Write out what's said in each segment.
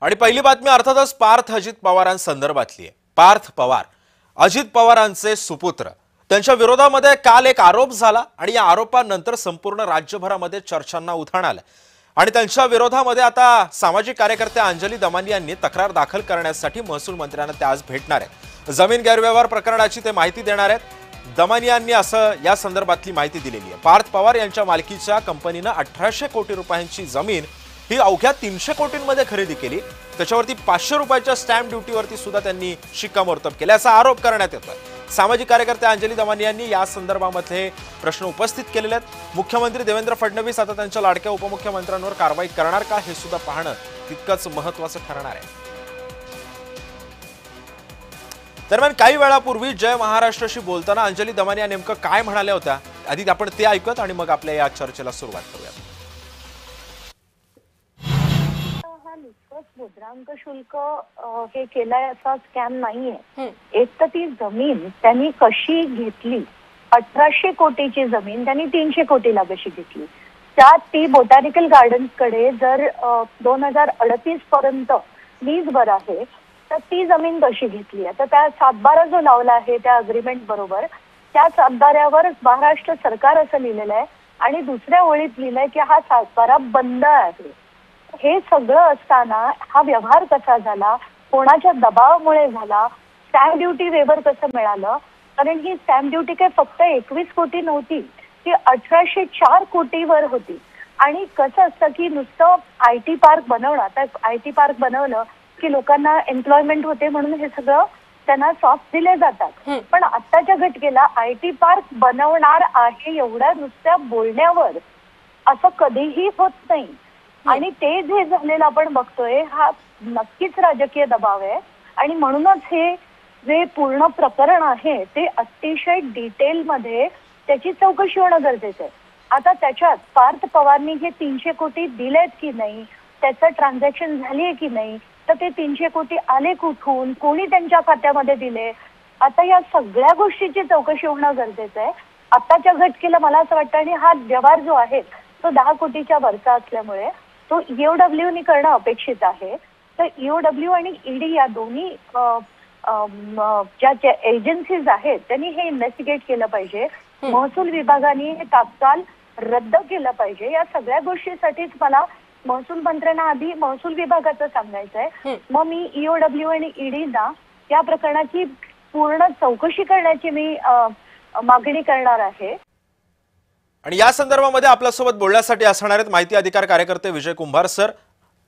आणि पहिली बातमी अर्थातच पार्थ अजित पवारांसंदर्भातली आहे। पार्थ पवार अजित पवारांचे सुपुत्र, त्यांच्या विरोधामध्ये काल एक आरोप झाला आणि या आरोपानंतर संपूर्ण राज्यभरामध्ये चर्चांना उधाण आलं आणि त्यांच्या विरोधामध्ये आता सामाजिक कार्यकर्ते अंजली दमानी यांनी तक्रार दाखल करण्यासाठी महसूल मंत्र्यांना ते आज भेटणार आहेत। जमीन गैरव्यवहार प्रकरणाची ते माहिती देणार आहेत। दमानी यांनी असं या संदर्भातली माहिती दिलेली आहे। पार्थ पवार यांच्या मालकीच्या कंपनीने 1800 कोटी रुपयांची जमीन ही अवघ्या 300 कोटींमध्ये खरेदी केली। त्याच्यावरती 500 रुपयाच्या स्टॅम्प ड्युटीवरती सुद्धा त्यांनी शिक्कामोर्तब केले असा आरोप करण्यात येतोय। सामाजिक कार्यकर्ते अंजली दमानी यांनी या संदर्भामध्ये प्रश्न उपस्थित केलेले आहेत। मुख्यमंत्री देवेंद्र फडणवीस आता त्यांच्या लाडक्या उपमुख्यमंत्र्यांवर कारवाई करणार का हे सुद्धा पाहणं तितकंच महत्त्वाचं ठरणार आहे। दरम्यान काही वेळापूर्वी जय महाराष्ट्रशी बोलताना अंजली दमानी या नेमकं काय म्हणाल्या होत्या, आधी आपण ते ऐकूयात आणि मग आपल्या या चर्चेला सुरुवात करूयात। मुद्रांक शुल्क हे केलाय असा स्कॅम नाहीये। एक तर ती जमीन त्यांनी कशी घेतली, 1800 कोटीची जमीन त्यांनी 300 कोटीला कशी घेतली, त्यात ती बोटॅनिकल गार्डन्स कडे जर 2038 पर्यंत लीजवर आहे तर ती जमीन कशी घेतली। आता त्या सातबारा जो लावला आहे त्या अग्रीमेंट बरोबर, त्या सातबाऱ्यावर महाराष्ट्र सरकार असं लिहिलेलं आहे आणि दुसऱ्या ओळीत लिहिलंय की हा सातबारा बंद आहे। हे सगळं असताना हा व्यवहार कसा झाला, कोणाच्या दबावामुळे झाला, स्टॅम्प ड्युटी वेवर कसं मिळालं, कारण ही स्टॅम्प ड्युटी काय फक्त 21 कोटी नव्हती, ती 1804 कोटीवर होती। आणि कसं असतं की नुसतं IT पार्क बनवणं, आता IT पार्क बनवलं की लोकांना एम्प्लॉयमेंट होते म्हणून हे सगळं त्यांना सॉफ्ट दिले जातात, पण आत्ताच्या घटकेला IT पार्क बनवणार आहे एवढ्या नुसत्या बोलण्यावर असं कधीही होत नाही। आणि ते जे झालेलं आपण बघतोय हा नक्कीच राजकीय दबाव आहे आणि म्हणूनच हे जे पूर्ण प्रकरण आहे ते अतिशय डिटेलमध्ये त्याची चौकशी होणं गरजेचं आहे। आता त्याच्यात पार्थ पवारनी हे 300 कोटी दिलेत की नाही, त्याचं ट्रान्झॅक्शन झाली आहे की नाही, तर ते 300 कोटी आले कुठून, कोणी त्यांच्या खात्यामध्ये दिले, आता या सगळ्या गोष्टीची चौकशी होणं गरजेचं आहे आताच्या घटकेला मला असं वाटतं। आणि हा व्यवहार जो आहे तो 10 कोटीच्या वरचा असल्यामुळे तो EOW नी करणं अपेक्षित आहे। तर EOW आणि ED या दोन्ही ज्या एजन्सीज आहेत त्यांनी हे इन्व्हेस्टिगेट केलं पाहिजे। महसूल विभागाने हे तात्काळ रद्द केलं पाहिजे। या सगळ्या गोष्टीसाठीच मला महसूल मंत्र्यांना आधी महसूल विभागाचं सांगायचं आहे, मग मी EOW आणि ED ना या प्रकरणाची पूर्ण चौकशी करण्याची मी मागणी करणार आहे। आणि या संदर्भामध्ये आपल्यासोबत बोलण्यासाठी असणार आहेत माहिती अधिकार कार्यकर्ते विजय कुंभार सर,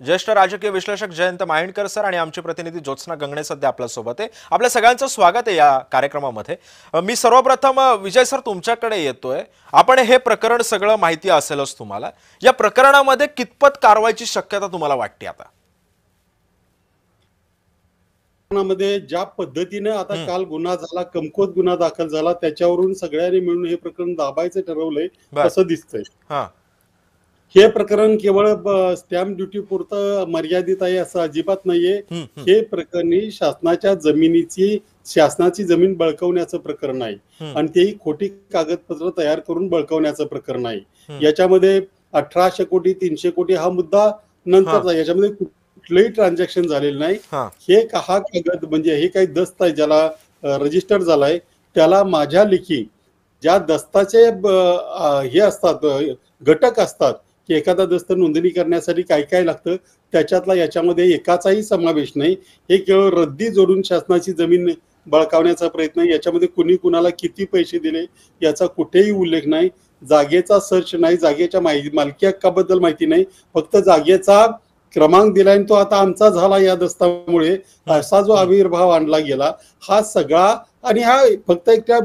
ज्येष्ठ राजकीय विश्लेषक जयंत मायंडकर सर आणि आमचे प्रतिनिधी ज्योत्स्ना गंगणे सध्या आपल्यासोबत आहे। आपल्या सगळ्यांचं स्वागत आहे या कार्यक्रमामध्ये। मी सर्वप्रथम विजय सर तुमच्याकडे येतोय। आपण हे प्रकरण सगळं माहिती असेलच तुम्हाला, या प्रकरणामध्ये कितपत कारवाईची शक्यता तुम्हाला वाटते आता? मध्ये ज्या पद्धतीने आता काल गुन्हा झाला, कमकुवत गुन्हा दाखल झाला, त्याच्यावरून सगळ्यांनी मिळून हे प्रकरण दाबायचं ठरवलंय असं दिसतंय। हे प्रकरण केवळ स्टॅम्प ड्युटी पुरतं मर्यादित आहे असं अजिबात नाहीये। हे प्रकरणी शासनाची जमीन बळकवण्याचं प्रकरण आहे आणि तेही खोटी कागदपत्र तयार करून बळकवण्याचं प्रकरण आहे। याच्यामध्ये 1800 कोटी 300 कोटी हा मुद्दा नंतरचा, याच्यामध्ये कुठलंही ट्रान्झॅक्शन झालेलं नाही। हे हा कागद म्हणजे हे काही दस्त आहे ज्याला रजिस्टर झालाय, त्याला माझ्या लेखी ज्या दस्ताचे हे असतात घटक असतात की एखादा दस्त नोंदणी करण्यासाठी काय काय लागतं, त्याच्यातला याच्यामध्ये एकाचाही समावेश नाही। हे केवळ रद्दी जोडून शासनाची जमीन बळकावण्याचा प्रयत्न आहे। याच्यामध्ये कुणी कुणाला किती पैसे दिले याचा कुठेही उल्लेख नाही, जागेचा सर्च नाही, जागेच्या मालकी हक्काबद्दल माहिती नाही, फक्त जागेचा क्रमांक दिलाय आणि तो आता आमचा झाला या दस्तामुळे असा जो आविर्भाव आणला गेला हा सगळा। आणि हा फक्त एक त्या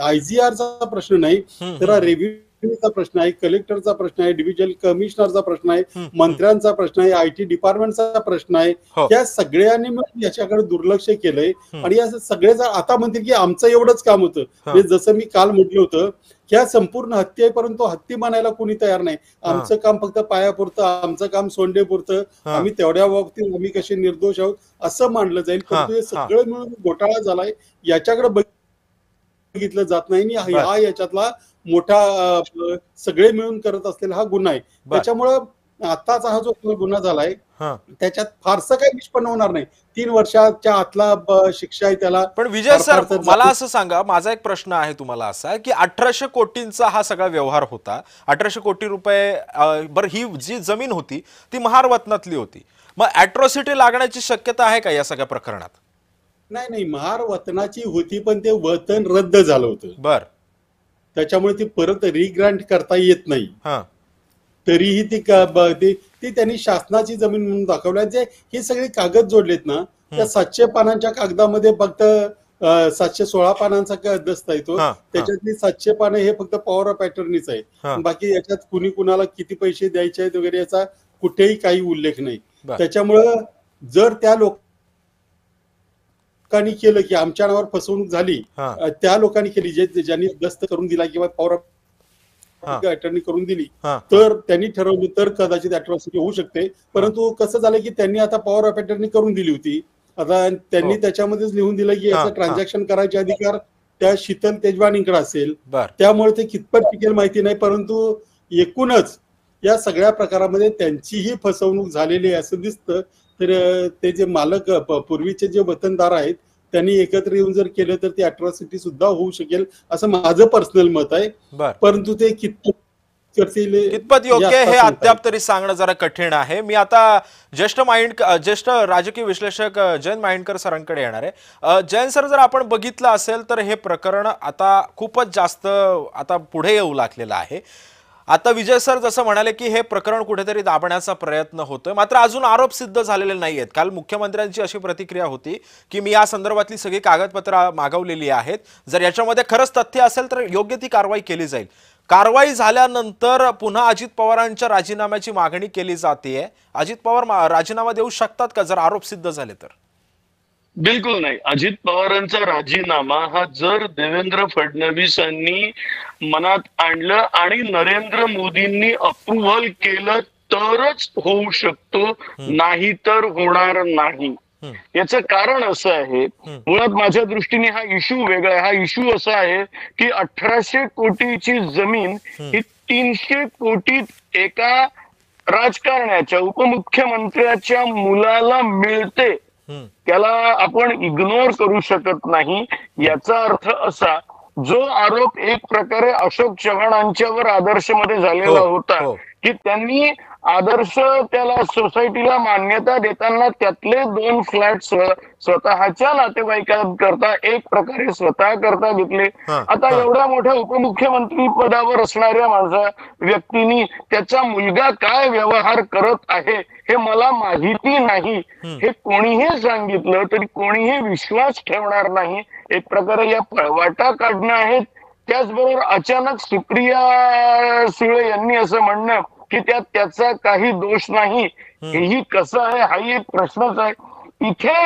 IGRचा प्रश्न नाही, तर रेव्हेन्यूचा प्रश्न आहे, कलेक्टरचा प्रश्न आहे, डिव्हिजन कमिशनरचा प्रश्न आहे, मंत्र्यांचा प्रश्न आहे, IT डिपार्टमेंटचा प्रश्न आहे। या सगळ्यांनी मग याच्याकडे दुर्लक्ष केलंय आणि या सगळे आता म्हणतील की आमचं एवढंच काम होतं। जसं मी काल म्हटलं होतं, ह्या संपूर्ण हत्ती आहे परंतु हत्ती मानायला कोणी तयार नाही। आमचं काम फक्त पायापुरतं, आमचं काम सोंडेपुरतं, आम्ही तेवढ्या बाबतीत आम्ही कसे निर्दोष आहोत असं मानलं जाईल, परंतु हे सगळं मिळून घोटाळा झालाय, याच्याकडे बघितलं जात नाही। हा याच्यातला मोठा सगळे मिळून करत असलेला हा गुन्हा आहे। त्याच्यामुळं आताचा हा जो गुन्हा झालाय हा. त्याच्यात फारसं काही निष्पन्न होणार नाही. 3 वर्षाच्या आतला शिक्षा आहे त्याला. पण विजय सर, फार तर मला असं सांगा, माझा एक प्रश्न आहे तुम्हाला असा की 1800 कोटींचा हा सगळा व्यवहार होता. 1800 कोटी रुपये, बरं ही जी जमीन होती ती महार वतनातली होती. मग अॅट्रॉसिटी लागण्याची शक्यता आहे का या सगळ्या प्रकरणात? नाही, महार वतनाची होती, पण ते वतन रद्द झालं होतं. बर. त्याच्यामुळे ती परत रिग्रांट करता येत नाही. हा. तरीही ती त्यांनी शासनाची जमीन म्हणून दाखवल्या. जे हे सगळे कागद जोडलेत ना, त्या 700 पानांच्या कागदामध्ये फक्त 716 पानांचा दस्त आहे तो. त्याच्यातली 700 पानं हे फक्त पॉवर ऑफ अटर्नीच आहे. बाकी याच्यात कुणी कुणाला किती पैसे द्यायचे आहेत वगैरे याचा कुठेही काही उल्लेख नाही. त्याच्यामुळं जर त्या लोकांनी केलं की आमच्या नावावर फसवणूक झाली, त्या लोकांनी केली ज्यांनी दस्त करून दिला किंवा पॉवर ऑफ अटर्नी करून दिली, तर त्यांनी ठरवलं तर कदाचित अॅट्रॉसिटी होऊ शकते. परंतु कसं झालं की त्यांनी आता पॉवर ऑफ अटर्नी करून दिली होती. आता त्यांनी त्याच्यामध्येच लिहून दिलं की याचं ट्रान्झॅक्शन करायचे अधिकार त्या शीतल तेजवानींकडे असेल. त्यामुळे ते कितपत टिकेल माहिती नाही. परंतु एकूणच या सगळ्या प्रकारामध्ये त्यांचीही फसवणूक झालेली आहे असं दिसतं. तर ते जे मालक पूर्वीचे जे वतनदार आहेत त्यांनी एकत्र येऊन जर केलं तर ती अॅट्रॉसिटी सुद्धा होऊ शकेल असं माझं पर्सनल मत आहे. परंतु ते कितपत योग्य हे अद्याप तरी सांगणं जरा कठीण आहे. मी आता ज्येष्ठ राजकीय विश्लेषक जयंत माइंडकर सरांकडे येणार आहे. जयंत सर, जर आपण बघितलं असेल तर हे प्रकरण आता खूपच जास्त आता पुढे येऊ लागलेलं आहे. आता विजय सर जसं म्हणाले की हे प्रकरण कुठेतरी दाबण्याचा प्रयत्न होतोय, मात्र अजून आरोप सिद्ध झालेले नाहीयेत. काल मुख्यमंत्र्यांची अशी प्रतिक्रिया होती की मी या संदर्भातली सगळी कागदपत्र मागवलेली आहेत, जर याच्यामध्ये खरंच तथ्य असेल तर योग्य ती कारवाई केली जाईल. कारवाई झाल्यानंतर पुन्हा अजित पवारांच्या राजीनाम्याची मागणी केली जाते. अजित पवार राजीनामा देऊ शकतात का जर आरोप सिद्ध झाले तर? बिलकुल नाही. अजित पवारांचा राजीनामा हा जर देवेंद्र फडणवीसांनी मनात आणलं आणि नरेंद्र मोदींनी अप्रुव्हल केलं तरच होऊ शकतो, नाही तर होणार नाही. याचं कारण असं आहे, मुळात माझ्या दृष्टीने हा इश्यू वेगळा आहे. हा इश्यू असा आहे की 1800 कोटीची जमीन ही 300 कोटीत एका राजकारण्याच्या उपमुख्यमंत्र्याच्या मुलाला मिळते. त्याला आपण इग्नोर करू शकत नाही. याचा अर्थ असा, जो आरोप एक प्रकारे अशोक चव्हाणांच्यावर आदर्शमध्ये झालेला होता की त्यांनी आदर्श त्याला सोसायटीला मान्यता देताना त्यातले 2 फ्लॅट स्वतःच्या नातेवाईकांकरता एक प्रकारे स्वतः करता घेतले. आता एवढ्या मोठ्या उपमुख्यमंत्री पदावर असणाऱ्या व्यक्तींनी त्याचा मुलगा काय व्यवहार करत आहे हे मला माहिती नाही हे कोणीही सांगितलं तरी कोणीही विश्वास ठेवणार नाही. एक प्रकारे या पळवाटा काढणं आहेत. त्याचबरोबर अचानक सुप्रिया सुळे यांनी असं म्हणणं की त्याचा काही दोष नाही, हेही कसं आहे हाही एक प्रश्नच आहे. इथे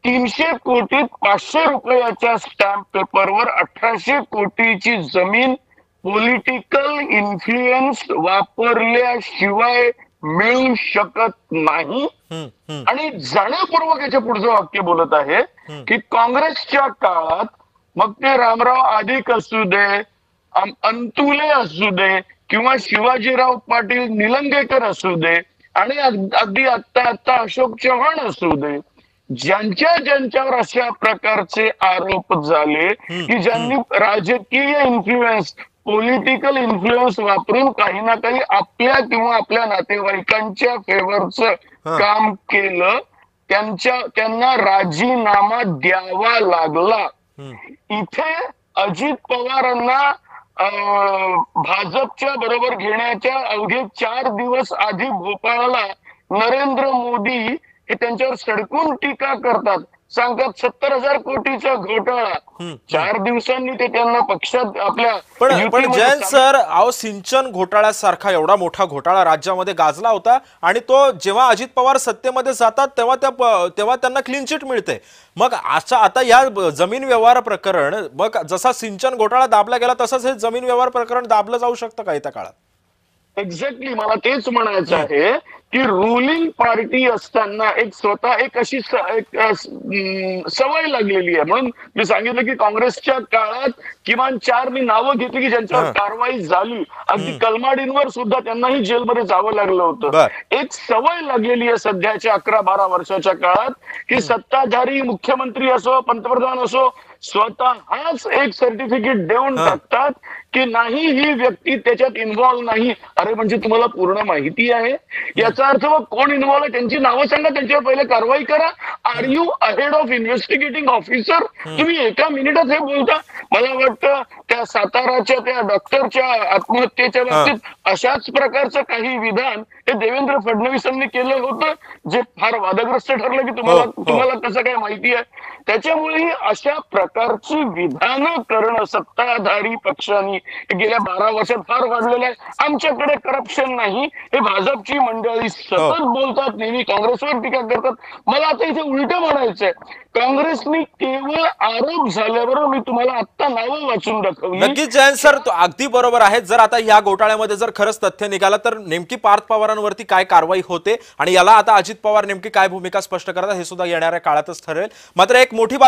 300 कोटीत 500 रुपयाच्या स्टॅम्प पेपरवर 1800 कोटीची जमीन पॉलिटिकल इन्फ्लुएन्स वापरल्याशिवाय मिळू शकत नाही. आणि जाणीवपूर्वक याच्या पुढचं वाक्य बोलत आहे की काँग्रेसच्या काळात मग ते रामराव आदिक असू दे, अंतुले असू दे किंवा शिवाजीराव पाटील निलंगेकर असू दे आणि अगदी आता अशोक चव्हाण असू दे, ज्यांच्यावर अशा प्रकारचे आरोप झाले की ज्यांनी राजकीय इन्फ्लुएन्स, पॉलिटिकल इन्फ्लुएन्स वापरून काही ना काही आपल्या किंवा आपल्या नातेवाईकांच्या फेवरचं काम केलं, त्यांना राजीनामा द्यावा लागला. इथे अजित पवारांना भाजपच्या बरोबर घेण्याच्या अवघे 4 दिवस आधी भोपाळला नरेंद्र मोदी हे त्यांच्यावर सडकून टीका करतात, सांगतात 70,000 कोटीचा घोटाळा. 4 दिवसांनी ते त्यांना पक्षात आपल्या पण जयंत सर, सिंचन घोटाळ्यासारखा एवढा मोठा घोटाळा राज्यामध्ये गाजला होता आणि तो जेव्हा अजित पवार सत्तेमध्ये जातात तेव्हा त्यांना क्लीन चिट मिळते. मग आता या जमीन व्यवहार प्रकरण, मग जसा सिंचन घोटाळा दाबला गेला तसंच हे जमीन व्यवहार प्रकरण दाबलं जाऊ शकतं का येत्या काळात? एक्झॅक्टली मला तेच म्हणायचं आहे की रुलिंग पार्टी असताना एक स्वतः एक अशी सवय लागलेली आहे. म्हणून मी सांगितलं की काँग्रेसच्या काळात किमान 4 मी नावं घेतली की ज्यांच्यावर कारवाई झाली. अगदी कलमाडींवर सुद्धा त्यांनाही जेलमध्ये जावं लागलं होतं. एक सवय लागलेली आहे सध्याच्या 11-12 वर्षाच्या काळात की सत्ताधारी मुख्यमंत्री असो पंतप्रधान असो स्वतःच एक सर्टिफिकेट देऊन टाकतात की नाही ही व्यक्ती त्याच्यात इन्व्हॉल्व नाही. अरे म्हणजे तुम्हाला पूर्ण माहिती आहे याचा अर्थ मग कोण इन्व्हॉल्व आहे त्यांची नावं सांगा, त्यांच्यावर पहिले कारवाई करा. Are you ahead of investigating officer? तुम्ही एका मिनिटात हे बोलता. मला वाटतं त्या साताराच्या त्या डॉक्टरच्या आत्महत्येच्या बाबतीत अशाच प्रकारचं काही विधान हे देवेंद्र फडणवीसांनी केलं होतं जे फार वादग्रस्त ठरलं की तुम्हाला कसं काय माहिती आहे. त्याच्यामुळे ही अशा प्रकारची विधानं करणं सत्ताधारी पक्षांनी गेल्या 12 वर्षात फार वाढलेलं आहे. आमच्याकडे करप्शन नाही हे भाजपची मंडळी सतत बोलतात, नेहमी काँग्रेसवर टीका करतात. मला आता इथे उलट म्हणायचंय, काँग्रेसनी केवळ आरोप झाल्यावर मी तुम्हाला आता नावं वाचून दाखवली. नक्कीच जयंत सर अगदी बरोबर आहे. जर आता या घोटाळ्यामध्ये जर खरंच तथ्य निघालं तर नेमकी पार्थ पवारांवरती काय कारवाई होते आणि याला आता अजित पवार नेमकी काय भूमिका स्पष्ट करतात हे सुद्धा येणाऱ्या काळातच ठरेल. मात्र एक मोठी